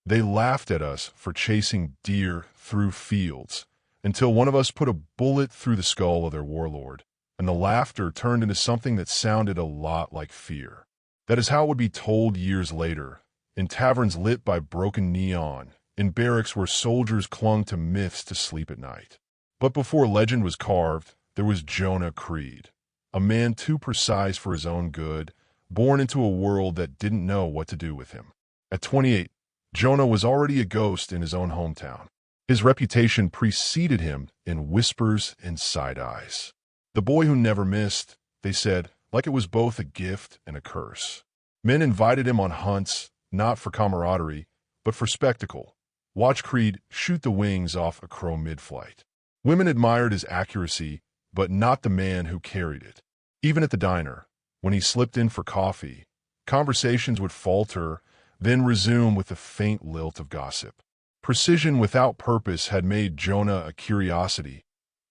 They laughed at us for chasing deer through fields, until one of us put a bullet through the skull of their warlord, and the laughter turned into something that sounded a lot like fear. That is how it would be told years later, in taverns lit by broken neon, in barracks where soldiers clung to myths to sleep at night. But before legend was carved, there was Jonah Creed, a man too precise for his own good, born into a world that didn't know what to do with him. At 28, Jonah was already a ghost in his own hometown. His reputation preceded him in whispers and side eyes. The boy who never missed, they said, like it was both a gift and a curse. Men invited him on hunts, not for camaraderie, but for spectacle. Watch Creed shoot the wings off a crow mid-flight. Women admired his accuracy, but not the man who carried it. Even at the diner, when he slipped in for coffee, conversations would falter, then resume with a faint lilt of gossip. Precision without purpose had made Jonah a curiosity,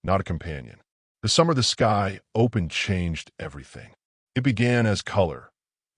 not a companion. The summer the sky opened changed everything. It began as color,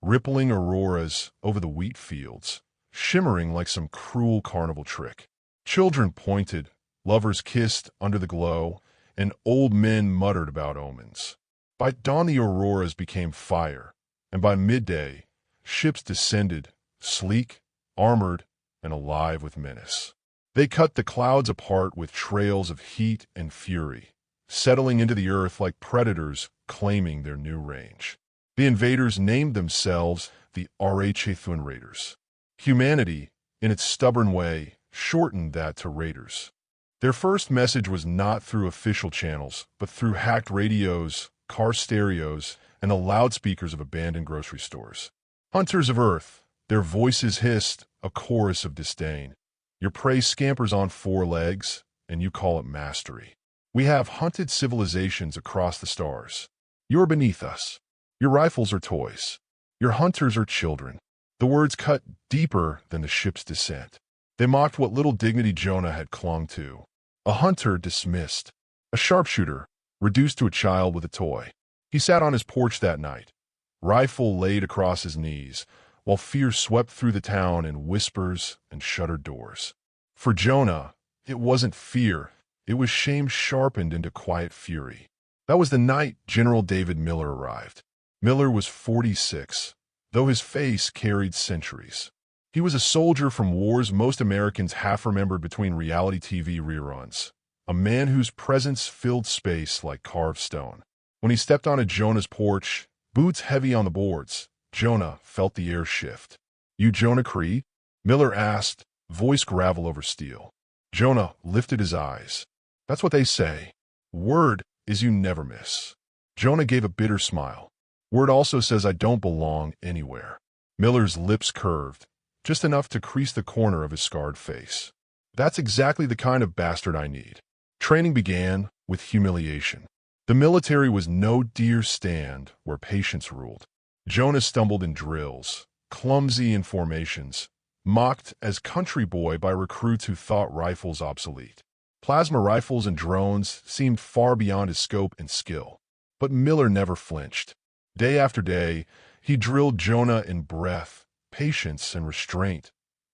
rippling auroras over the wheat fields, shimmering like some cruel carnival trick. Children pointed, lovers kissed under the glow, and old men muttered about omens. By dawn the auroras became fire, and by midday, ships descended, sleek, armored, and alive with menace. They cut the clouds apart with trails of heat and fury, settling into the earth like predators claiming their new range. The invaders named themselves the HFY Raiders. Humanity, in its stubborn way, shortened that to raiders. Their first message was not through official channels, but through hacked radios, car stereos, and the loudspeakers of abandoned grocery stores. Hunters of Earth, their voices hissed, a chorus of disdain. Your prey scampers on four legs, and you call it mastery. We have hunted civilizations across the stars. You're beneath us. Your rifles are toys. Your hunters are children. The words cut deeper than the ship's descent. They mocked what little dignity Jonah had clung to. A hunter dismissed. A sharpshooter reduced to a child with a toy. He sat on his porch that night, rifle laid across his knees, while fear swept through the town in whispers and shuttered doors. For Jonah, it wasn't fear. It was shame sharpened into quiet fury. That was the night General David Miller arrived. Miller was 46, though his face carried centuries. He was a soldier from wars most Americans half remembered between reality TV reruns, a man whose presence filled space like carved stone. When he stepped onto Jonah's porch, boots heavy on the boards, Jonah felt the air shift. "You Jonah Creed?" Miller asked, voice gravel over steel. Jonah lifted his eyes. "That's what they say. Word is you never miss." Jonah gave a bitter smile. "Word also says I don't belong anywhere." Miller's lips curved, just enough to crease the corner of his scarred face. "That's exactly the kind of bastard I need." Training began with humiliation. The military was no deer stand where patience ruled. Jonah stumbled in drills, clumsy in formations, mocked as country boy by recruits who thought rifles obsolete. Plasma rifles and drones seemed far beyond his scope and skill. But Miller never flinched. Day after day, he drilled Jonah in breath, patience, and restraint,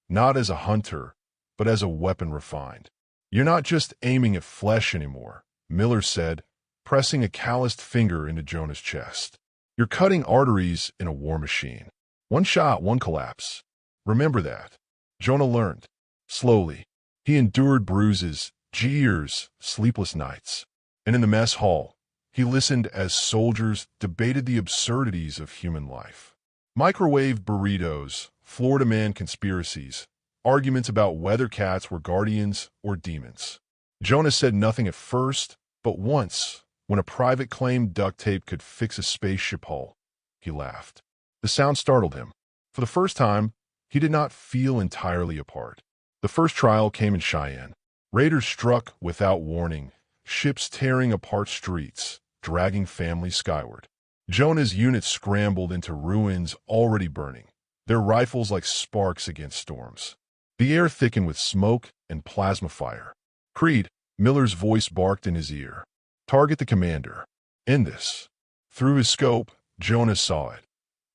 not as a hunter, but as a weapon refined. "You're not just aiming at flesh anymore," Miller said, pressing a calloused finger into Jonah's chest. "You're cutting arteries in a war machine. One shot, one collapse. Remember that." Jonah learned. Slowly, he endured bruises, jeers, sleepless nights. And in the mess hall, he listened as soldiers debated the absurdities of human life. Microwave burritos, Florida man conspiracies, arguments about whether cats were guardians or demons. Jonah said nothing at first, but once, when a private claimed duct tape could fix a spaceship hull, he laughed. The sound startled him. For the first time, he did not feel entirely apart. The first trial came in Cheyenne. Raiders struck without warning, ships tearing apart streets, dragging families skyward. Jonah's unit scrambled into ruins already burning, their rifles like sparks against storms. The air thickened with smoke and plasma fire. "Creed," Miller's voice barked in his ear. "Target the commander. End this." Through his scope, Jonah saw it.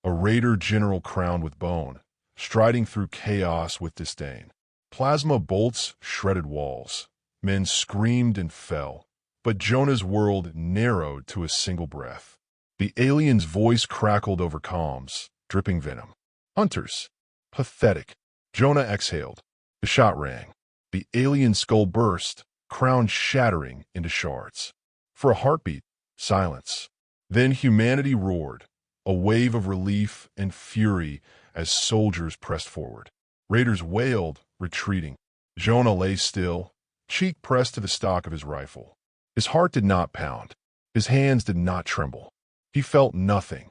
A raider general crowned with bone, striding through chaos with disdain. Plasma bolts shredded walls. Men screamed and fell, but Jonah's world narrowed to a single breath. The alien's voice crackled over comms, dripping venom. Hunters. Pathetic. Jonah exhaled. The shot rang. The alien skull burst, crown shattering into shards. For a heartbeat, silence. Then humanity roared, a wave of relief and fury as soldiers pressed forward. Raiders wailed, retreating. Jonah lay still, cheek pressed to the stock of his rifle. His heart did not pound. His hands did not tremble. He felt nothing,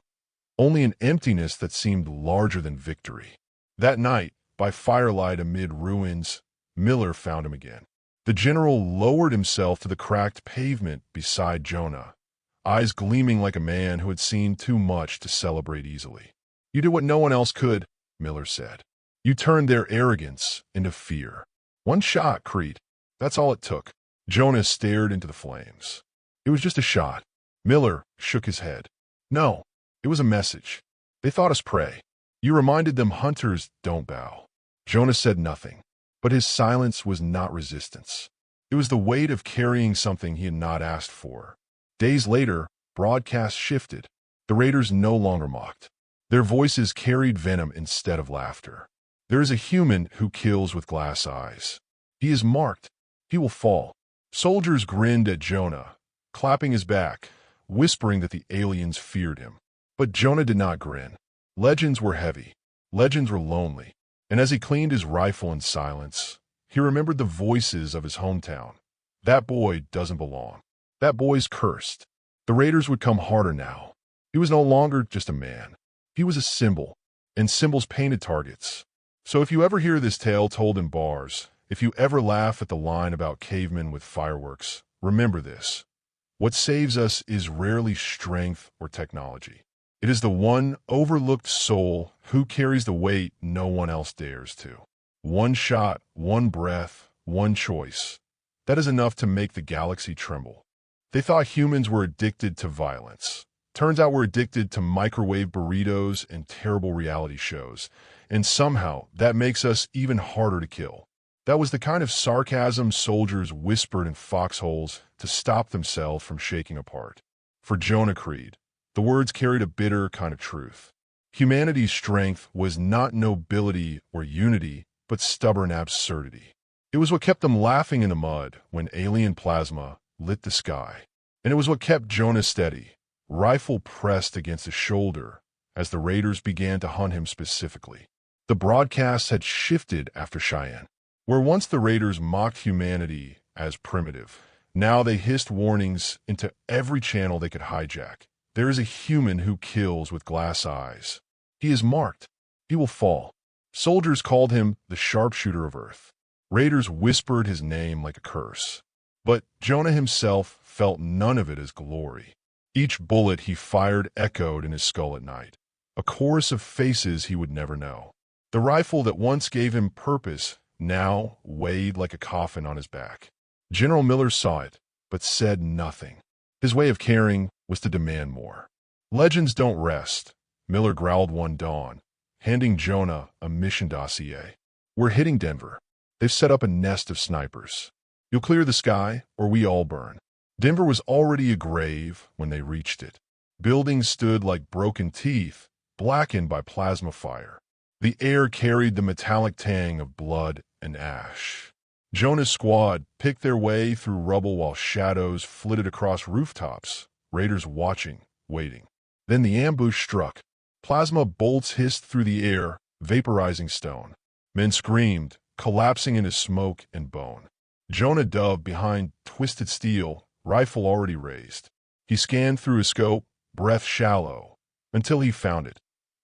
only an emptiness that seemed larger than victory. That night, by firelight amid ruins, Miller found him again. The general lowered himself to the cracked pavement beside Jonah, eyes gleaming like a man who had seen too much to celebrate easily. "You did what no one else could," Miller said. "You turned their arrogance into fear. One shot, Creed. That's all it took." Jonah stared into the flames. "It was just a shot." Miller shook his head. "No, it was a message. They thought us prey. You reminded them hunters don't bow." Jonah said nothing, but his silence was not resistance. It was the weight of carrying something he had not asked for. Days later, broadcasts shifted. The raiders no longer mocked. Their voices carried venom instead of laughter. "There is a human who kills with glass eyes. He is marked. He will fall." Soldiers grinned at Jonah, clapping his back, whispering that the aliens feared him. But Jonah did not grin. Legends were heavy. Legends were lonely. And as he cleaned his rifle in silence, he remembered the voices of his hometown. That boy doesn't belong. That boy's cursed. The raiders would come harder now. He was no longer just a man. He was a symbol, and symbols painted targets. So if you ever hear this tale told in bars, if you ever laugh at the line about cavemen with fireworks, remember this. What saves us is rarely strength or technology. It is the one overlooked soul who carries the weight no one else dares to. One shot, one breath, one choice. That is enough to make the galaxy tremble. They thought humans were addicted to violence. Turns out we're addicted to microwave burritos and terrible reality shows. And somehow, that makes us even harder to kill. That was the kind of sarcasm soldiers whispered in foxholes to stop themselves from shaking apart. For Jonah Creed, the words carried a bitter kind of truth. Humanity's strength was not nobility or unity, but stubborn absurdity. It was what kept them laughing in the mud when alien plasma lit the sky. And it was what kept Jonah steady, rifle pressed against his shoulder, as the raiders began to hunt him specifically. The broadcasts had shifted after Cheyenne. Where once the raiders mocked humanity as primitive, now they hissed warnings into every channel they could hijack. There is a human who kills with glass eyes. He is marked. He will fall. Soldiers called him the Sharpshooter of Earth. Raiders whispered his name like a curse. But Jonah himself felt none of it as glory. Each bullet he fired echoed in his skull at night, a chorus of faces he would never know. The rifle that once gave him purpose now weighed like a coffin on his back. General Miller saw it, but said nothing. His way of caring was to demand more. "Legends don't rest," Miller growled one dawn, handing Jonah a mission dossier. "We're hitting Denver. They've set up a nest of snipers. You'll clear the sky, or we all burn." Denver was already a grave when they reached it. Buildings stood like broken teeth, blackened by plasma fire. The air carried the metallic tang of blood and ash. Jonah's squad picked their way through rubble while shadows flitted across rooftops, raiders watching, waiting. Then the ambush struck. Plasma bolts hissed through the air, vaporizing stone. Men screamed, collapsing into smoke and bone. Jonah dove behind twisted steel, rifle already raised. He scanned through his scope, breath shallow, until he found it.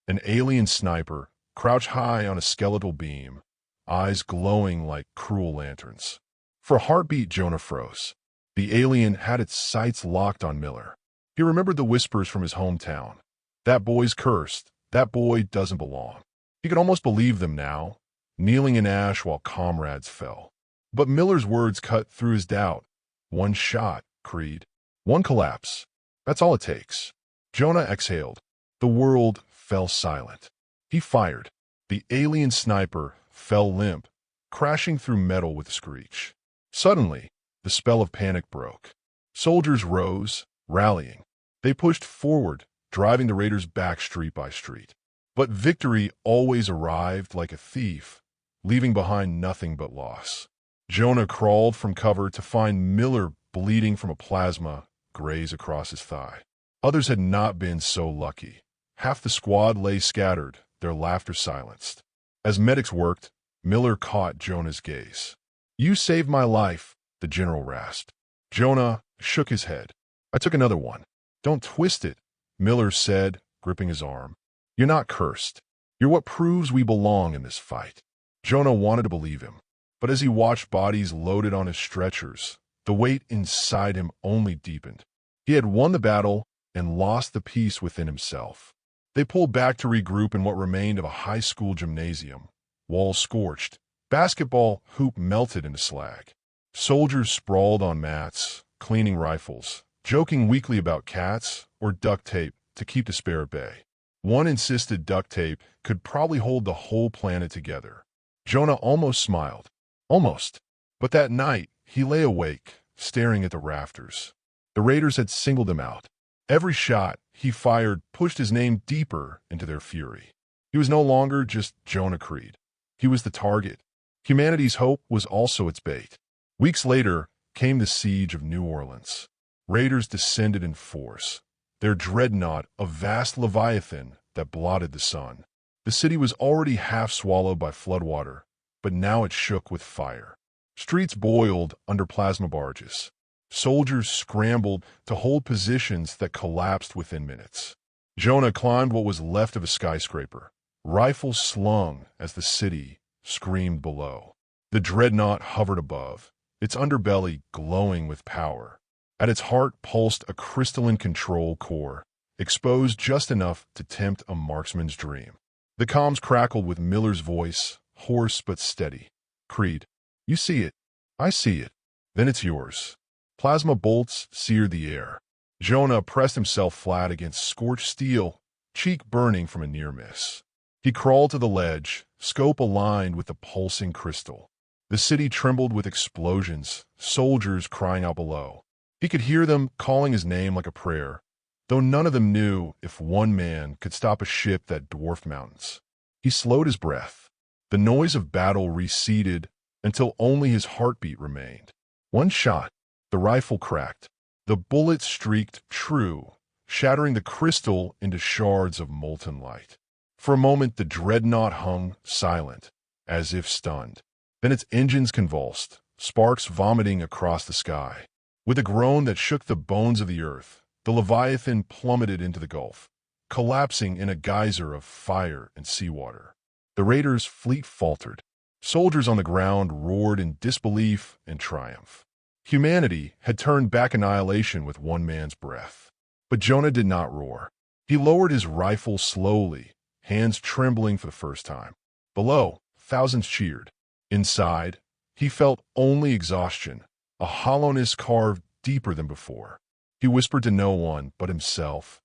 An alien sniper, crouched high on a skeletal beam, eyes glowing like cruel lanterns. For a heartbeat, Jonah froze. The alien had its sights locked on Miller. He remembered the whispers from his hometown. That boy's cursed. That boy doesn't belong. He could almost believe them now, kneeling in ash while comrades fell. But Miller's words cut through his doubt. One shot, Creed. One collapse. That's all it takes. Jonah exhaled. The world fell silent. He fired. The alien sniper fell limp, crashing through metal with a screech. Suddenly, the spell of panic broke. Soldiers rose, rallying. They pushed forward, driving the raiders back street by street. But victory always arrived like a thief, leaving behind nothing but loss. Jonah crawled from cover to find Miller bleeding from a plasma graze across his thigh. Others had not been so lucky. Half the squad lay scattered, their laughter silenced. As medics worked, Miller caught Jonah's gaze. "You saved my life," the general rasped. Jonah shook his head. "I took another one." "Don't twist it," Miller said, gripping his arm. "You're not cursed. You're what proves we belong in this fight." Jonah wanted to believe him, but as he watched bodies loaded on his stretchers, the weight inside him only deepened. He had won the battle and lost the peace within himself. They pulled back to regroup in what remained of a high school gymnasium. Walls scorched. Basketball hoop melted into slag. Soldiers sprawled on mats, cleaning rifles, joking weakly about cats or duct tape to keep despair at bay. One insisted duct tape could probably hold the whole planet together. Jonah almost smiled. Almost. But that night, he lay awake, staring at the rafters. The raiders had singled him out. Every shot he fired pushed his name deeper into their fury. He was no longer just Jonah Creed. He was the target. Humanity's hope was also its bait. Weeks later came the siege of New Orleans. Raiders descended in force, their dreadnought a vast leviathan that blotted the sun. The city was already half swallowed by floodwater, but now it shook with fire. Streets boiled under plasma barges. Soldiers scrambled to hold positions that collapsed within minutes. Jonah climbed what was left of a skyscraper, rifles slung as the city screamed below. The dreadnought hovered above, its underbelly glowing with power. At its heart pulsed a crystalline control core, exposed just enough to tempt a marksman's dream. The comms crackled with Miller's voice, hoarse but steady. "Creed, you see it. I see it. Then it's yours." Plasma bolts seared the air. Jonah pressed himself flat against scorched steel, cheek burning from a near miss. He crawled to the ledge, scope aligned with the pulsing crystal. The city trembled with explosions, soldiers crying out below. He could hear them calling his name like a prayer, though none of them knew if one man could stop a ship that dwarfed mountains. He slowed his breath. The noise of battle receded until only his heartbeat remained. One shot. The rifle cracked. The bullet streaked true, shattering the crystal into shards of molten light. For a moment, the dreadnought hung silent, as if stunned. Then its engines convulsed, sparks vomiting across the sky. With a groan that shook the bones of the earth, the Leviathan plummeted into the gulf, collapsing in a geyser of fire and seawater. The raiders' fleet faltered. Soldiers on the ground roared in disbelief and triumph. Humanity had turned back annihilation with one man's breath. But Jonah did not roar. He lowered his rifle slowly, hands trembling for the first time. Below, thousands cheered. Inside, he felt only exhaustion, a hollowness carved deeper than before. He whispered to no one but himself,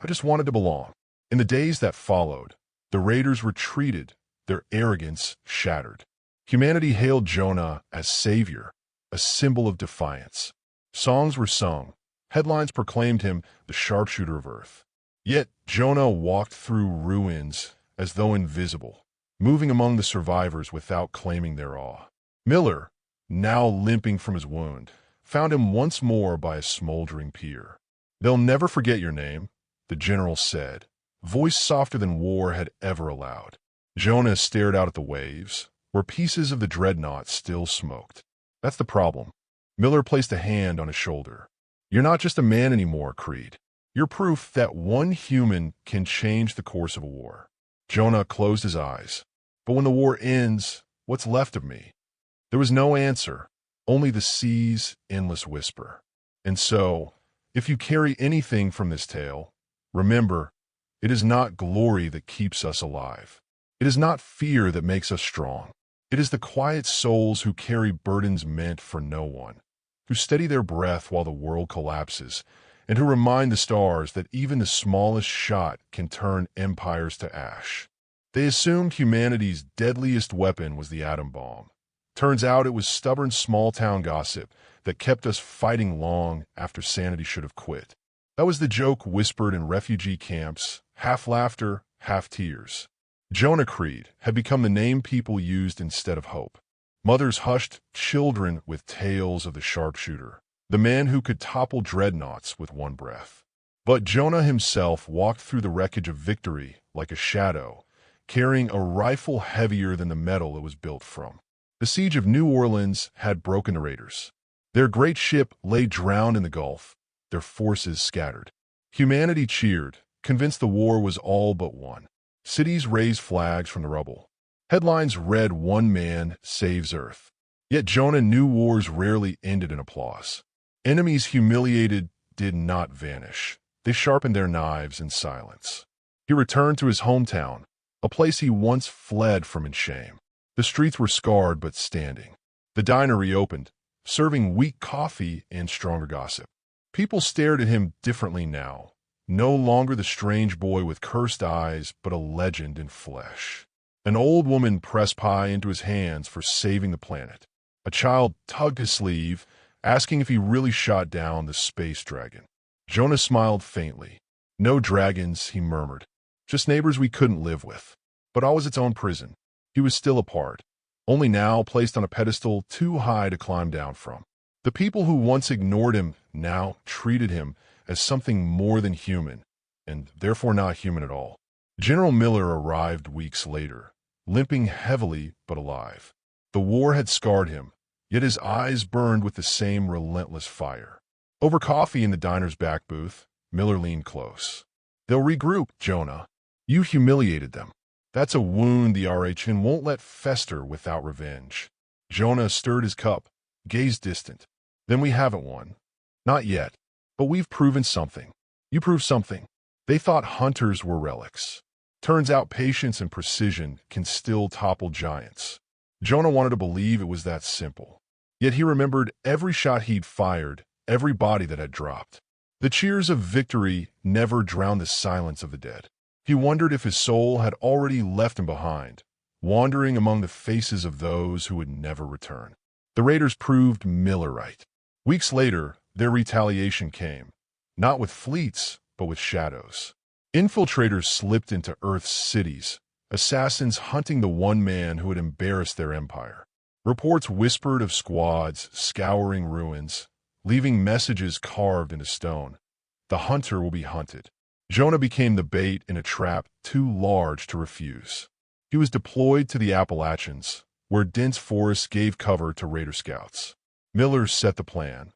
"I just wanted to belong." In the days that followed, the raiders retreated, their arrogance shattered. Humanity hailed Jonah as savior, a symbol of defiance. Songs were sung. Headlines proclaimed him the Sharpshooter of Earth. Yet Jonah walked through ruins as though invisible, moving among the survivors without claiming their awe. Miller, now limping from his wound, found him once more by a smoldering pier. "They'll never forget your name," the general said, voice softer than war had ever allowed. Jonah stared out at the waves, where pieces of the dreadnought still smoked. "That's the problem." Miller placed a hand on his shoulder. "You're not just a man anymore, Creed. You're proof that one human can change the course of a war." Jonah closed his eyes. "But when the war ends, what's left of me?" There was no answer, only the sea's endless whisper. And so, if you carry anything from this tale, remember, it is not glory that keeps us alive. It is not fear that makes us strong. It is the quiet souls who carry burdens meant for no one, who steady their breath while the world collapses, and who remind the stars that even the smallest shot can turn empires to ash. They assumed humanity's deadliest weapon was the atom bomb. Turns out it was stubborn small-town gossip that kept us fighting long after sanity should have quit. That was the joke whispered in refugee camps, half laughter, half tears. Jonah Creed had become the name people used instead of hope. Mothers hushed children with tales of the Sharpshooter, the man who could topple dreadnoughts with one breath. But Jonah himself walked through the wreckage of victory like a shadow, carrying a rifle heavier than the metal it was built from. The siege of New Orleans had broken the raiders. Their great ship lay drowned in the Gulf, their forces scattered. Humanity cheered, convinced the war was all but won. Cities raised flags from the rubble. Headlines read, "One man saves Earth." Yet Jonah knew wars rarely ended in applause. Enemies humiliated did not vanish. They sharpened their knives in silence. He returned to his hometown, a place he once fled from in shame. The streets were scarred but standing. The diner reopened, serving weak coffee and stronger gossip. People stared at him differently now. No longer the strange boy with cursed eyes, but a legend in flesh. An old woman pressed pie into his hands for saving the planet. A child tugged his sleeve, asking if he really shot down the space dragon. Jonah smiled faintly. "No dragons," he murmured. "Just neighbors we couldn't live with." But all was its own prison. He was still apart, only now placed on a pedestal too high to climb down from. The people who once ignored him now treated him as something more than human, and therefore not human at all. General Miller arrived weeks later, limping heavily but alive. The war had scarred him, yet his eyes burned with the same relentless fire. Over coffee in the diner's back booth, Miller leaned close. "They'll regroup, Jonah. You humiliated them. That's a wound the RHN won't let fester without revenge." Jonah stirred his cup, gazed distant. "Then we haven't won." "Not yet. But we've proven something." "You proved something." They thought hunters were relics. Turns out patience and precision can still topple giants. Jonah wanted to believe it was that simple. Yet he remembered every shot he'd fired, every body that had dropped. The cheers of victory never drowned the silence of the dead. He wondered if his soul had already left him behind, wandering among the faces of those who would never return. The raiders proved Miller right. Weeks later, their retaliation came, not with fleets, but with shadows. Infiltrators slipped into Earth's cities, assassins hunting the one man who had embarrassed their empire. Reports whispered of squads scouring ruins, leaving messages carved into stone. The hunter will be hunted. Jonah became the bait in a trap too large to refuse. He was deployed to the Appalachians, where dense forests gave cover to raider scouts. Miller set the plan.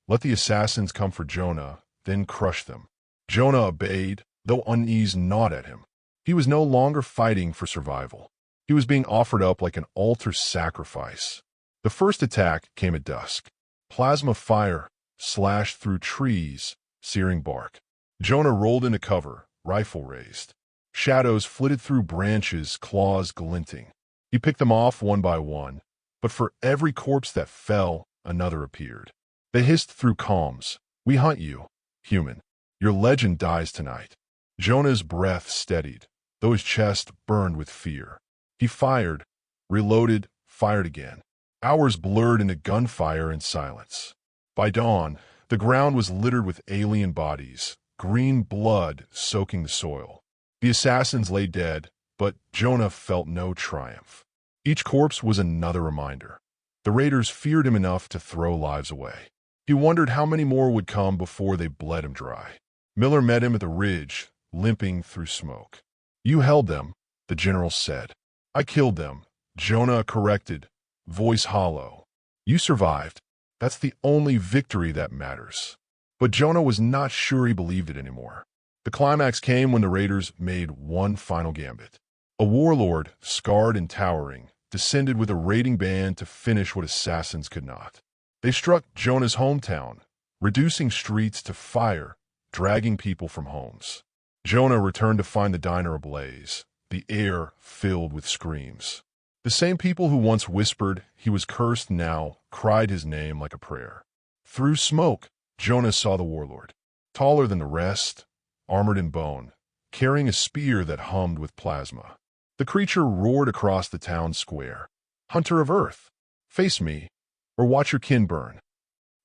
Let the assassins come for Jonah, then crush them. Jonah obeyed, though unease gnawed at him. He was no longer fighting for survival. He was being offered up like an altar sacrifice. The first attack came at dusk. Plasma fire slashed through trees, searing bark. Jonah rolled into cover, rifle raised. Shadows flitted through branches, claws glinting. He picked them off one by one, but for every corpse that fell, another appeared. They hissed through calms. "We hunt you, human. Your legend dies tonight." Jonah's breath steadied, though his chest burned with fear. He fired, reloaded, fired again. Hours blurred into gunfire and silence. By dawn, the ground was littered with alien bodies, green blood soaking the soil. The assassins lay dead, but Jonah felt no triumph. Each corpse was another reminder. The raiders feared him enough to throw lives away. He wondered how many more would come before they bled him dry. Miller met him at the ridge, limping through smoke. "You held them," the general said. "I killed them," Jonah corrected, voice hollow. "You survived. That's the only victory that matters." But Jonah was not sure he believed it anymore. The climax came when the raiders made one final gambit. A warlord, scarred and towering, descended with a raiding band to finish what assassins could not. They struck Jonah's hometown, reducing streets to fire, dragging people from homes. Jonah returned to find the diner ablaze, the air filled with screams. The same people who once whispered he was cursed now cried his name like a prayer. Through smoke, Jonah saw the warlord, taller than the rest, armored in bone, carrying a spear that hummed with plasma. The creature roared across the town square. "Hunter of Earth, face me, or watch your kin burn."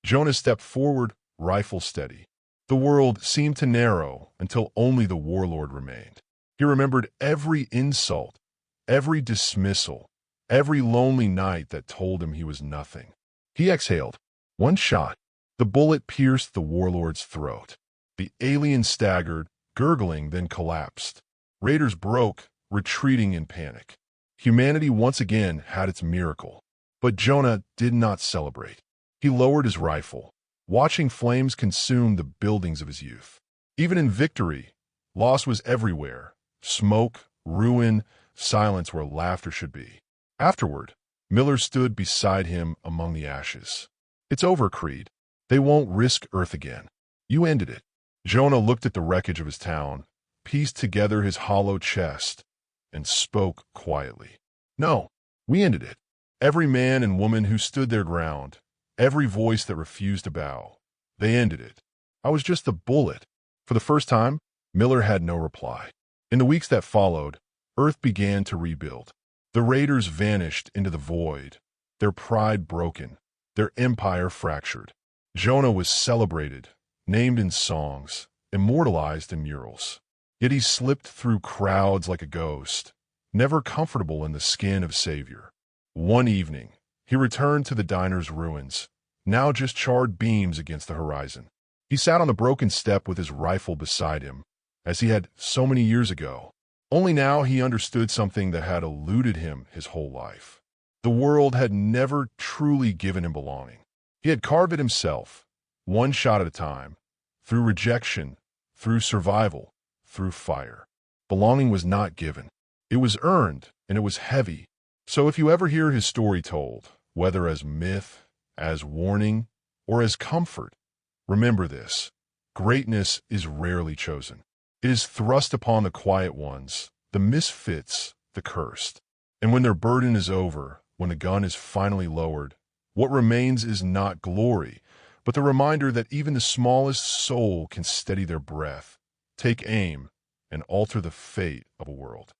Jonah stepped forward, rifle steady. The world seemed to narrow until only the warlord remained. He remembered every insult, every dismissal, every lonely night that told him he was nothing. He exhaled. One shot. The bullet pierced the warlord's throat. The alien staggered, gurgling, then collapsed. Raiders broke, retreating in panic. Humanity once again had its miracle. But Jonah did not celebrate. He lowered his rifle, watching flames consume the buildings of his youth. Even in victory, loss was everywhere. Smoke, ruin, silence where laughter should be. Afterward, Miller stood beside him among the ashes. "It's over, Creed. They won't risk Earth again. You ended it." Jonah looked at the wreckage of his town, pieced together his hollow chest, and spoke quietly. "No, we ended it. Every man and woman who stood their ground, every voice that refused to bow, they ended it. I was just the bullet." For the first time, Miller had no reply. In the weeks that followed, Earth began to rebuild. The Raiders vanished into the void, their pride broken, their empire fractured. Jonah was celebrated, named in songs, immortalized in murals. Yet he slipped through crowds like a ghost, never comfortable in the skin of Savior. One evening, he returned to the diner's ruins, now just charred beams against the horizon. He sat on the broken step with his rifle beside him, as he had so many years ago. Only now he understood something that had eluded him his whole life. The world had never truly given him belonging. He had carved it himself, one shot at a time, through rejection, through survival, through fire. Belonging was not given. It was earned, and it was heavy. So if you ever hear his story told, whether as myth, as warning, or as comfort, remember this: greatness is rarely chosen. It is thrust upon the quiet ones, the misfits, the cursed. And when their burden is over, when the gun is finally lowered, what remains is not glory, but the reminder that even the smallest soul can steady their breath, take aim, and alter the fate of a world.